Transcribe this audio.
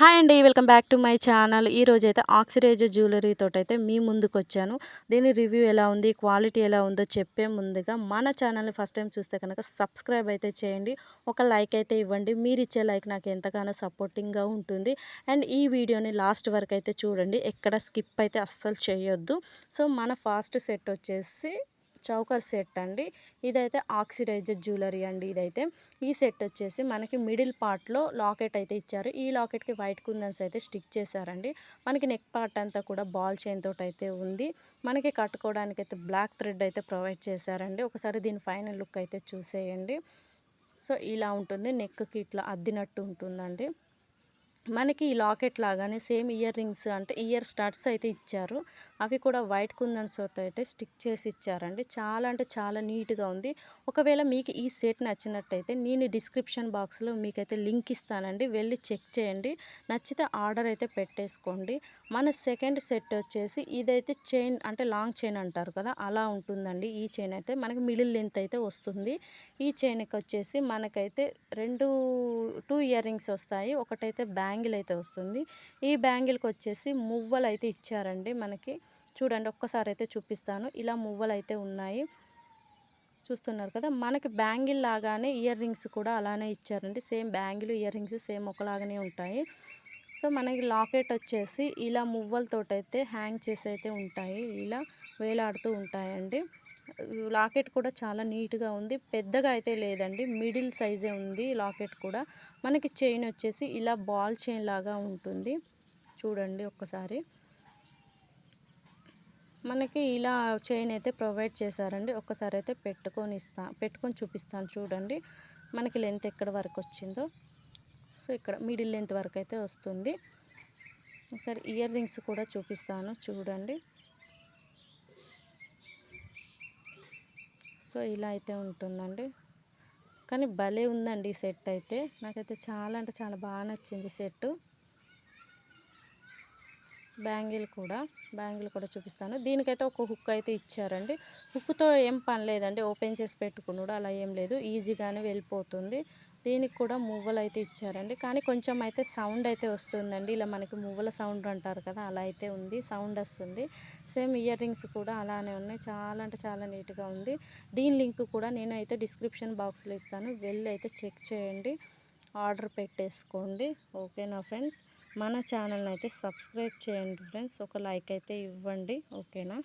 Hi అండి. Welcome back to my channel. ఈరోజైతే oxidise jewellery తోటైతే మీ ముందుకొచ్చాను. దీని రివ్యూ ఎలా ఉంది, క్వాలిటీ ఎలా ఉందో చెప్పే ముందుగా మన ఛానల్‌ని ఫస్ట్ టైం చూస్తే కనుక సబ్స్క్రైబ్ అయితే చేయండి. ఒక లైక్ అయితే ఇవ్వండి. మీరిచ్చే లైక్ నాకు ఎంతగానో సపోర్టింగ్‌గా ఉంటుంది. అండ్ ఈ వీడియోని లాస్ట్ వరకు అయితే చూడండి. ఎక్కడ స్కిప్ అయితే అస్సలు చేయొద్దు. సో, మన ఫస్ట్ సెట్ వచ్చేసి చౌకర్ సెట్ అండి. ఇదైతే ఆక్సిడైజ్ జ్యువెలరీ అండి ఇదైతే. ఈ సెట్ వచ్చేసి మనకి మిడిల్ పార్ట్‌లో లాకెట్ అయితే ఇచ్చారు. ఈ లాకెట్‌కి వైట్ కుందన్స్ అయితే స్టిక్ చేశారండి. మనకి నెక్ పార్ట్ అంతా కూడా బాల్ చైన్ తోటైతే ఉంది. మనకి కట్టుకోవడానికైతే బ్లాక్ థ్రెడ్ అయితే ప్రొవైడ్ చేశారండి. ఒకసారి దీని ఫైనల్ లుక్ అయితే చూసేయండి. సో, ఇలా ఉంటుంది. నెక్‌కి ఇట్లా అద్దినట్టు ఉంటుందండి. మనకి ఈ లాకెట్ లాగానే సేమ్ ఇయర్ రింగ్స్ అంటే ఇయర్ స్టడ్స్ అయితే ఇచ్చారు. అవి కూడా వైట్ కుందన్స్ తోటి అయితే స్టిక్ చేసి ఇచ్చారండి. చాలా అంటే చాలా నీట్‌గా ఉంది. ఒకవేళ మీకు ఈ సెట్ నచ్చినట్టయితే నేను డిస్క్రిప్షన్ బాక్స్‌లో మీకైతే లింక్ ఇస్తానండి. వెళ్ళి చెక్ చేయండి. నచ్చితే ఆర్డర్ అయితే పెట్టేసుకోండి. మన సెకండ్ సెట్ వచ్చేసి ఇదైతే చైన్ అంటే లాంగ్ చైన్ అంటారు కదా! అలా ఉంటుందండి. ఈ చైన్ అయితే మనకి మిడిల్ లెంత్ అయితే వస్తుంది. ఈ చైన్‌కి వచ్చేసి మనకైతే 2 ఇయర్ రింగ్స్ వస్తాయి. ఒకటైతే బ్యాంగిల్ అయితే వస్తుంది. ఈ బ్యాంగిల్‌కి వచ్చేసి మువ్వలైతే ఇచ్చారండి మనకి. చూడండి ఒక్కసారి అయితే చూపిస్తాను. ఇలా మువ్వలైతే ఉన్నాయి. చూస్తున్నారు కదా! మనకి బ్యాంగిల్ లాగానే ఇయర్ రింగ్స్ కూడా అలానే ఇచ్చారండి. Same bangle, earrings same ఒకలాగానే ఉంటాయి. సో, మనకి లాకెట్ వచ్చేసి ఇలా మువ్వలతోటైతే హ్యాంగ్ చేసి అయితే ఉంటాయి. ఇలా వేలాడుతూ ఉంటాయండి. లాకెట్ కూడా చాలా నీట్‌గా ఉంది. పెద్దగా అయితే లేదండి. మిడిల్ సైజే ఉంది లాకెట్ కూడా. మనకి చైన్ వచ్చేసి ఇలా బాల్ చైన్ లాగా ఉంటుంది. చూడండి ఒక్కసారి. మనకి ఇలా చైన్ అయితే ప్రొవైడ్ చేశారండి. ఒక్కసారి అయితే పెట్టుకొని చూపిస్తాను చూడండి. మనకి లెంత్ ఎక్కడి వరకు వచ్చిందో. సో, ఇక్కడ మిడిల్ లెంత్ వరకు అయితే వస్తుంది. ఒకసారి ఇయర్ రింగ్స్ కూడా చూపిస్తాను చూడండి. సో, ఇలా అయితే ఉంటుందండి. కానీ భలే ఉందండి ఈ సెట్ అయితే. నాకైతే చాలా అంటే చాలా బాగా నచ్చింది సెట్టు. బ్యాంగిల్ కూడా చూపిస్తాను. దీనికైతే ఒక హుక్ అయితే ఇచ్చారండి. హుక్‌తో ఏం పని లేదండి. ఓపెన్ చేసి పెట్టుకునుడు అలా ఏం లేదు. ఈజీగానే వెళ్ళిపోతుంది. దీనికి కూడా మువ్వలైతే ఇచ్చారండి. కానీ కొంచెం అయితే సౌండ్ అయితే వస్తుందండి. ఇలా మనకి మువ్వల సౌండ్ అంటారు కదా! అలా అయితే ఉంది. సౌండ్ వస్తుంది. సేమ్ ఇయర్ రింగ్స్ కూడా అలానే ఉన్నాయి. చాలా అంటే చాలా నీట్‌గా ఉంది. దీని లింక్ కూడా నేనైతే డిస్క్రిప్షన్ బాక్స్‌లో ఇస్తాను. వెళ్ళి అయితే చెక్ చేయండి. ఆర్డర్ పెట్టేసుకోండి. ఓకేనా ఫ్రెండ్స్? మన ఛానల్‌ని అయితే సబ్స్క్రైబ్ చేయండి ఫ్రెండ్స్. ఒక లైక్ అయితే ఇవ్వండి. ఓకేనా?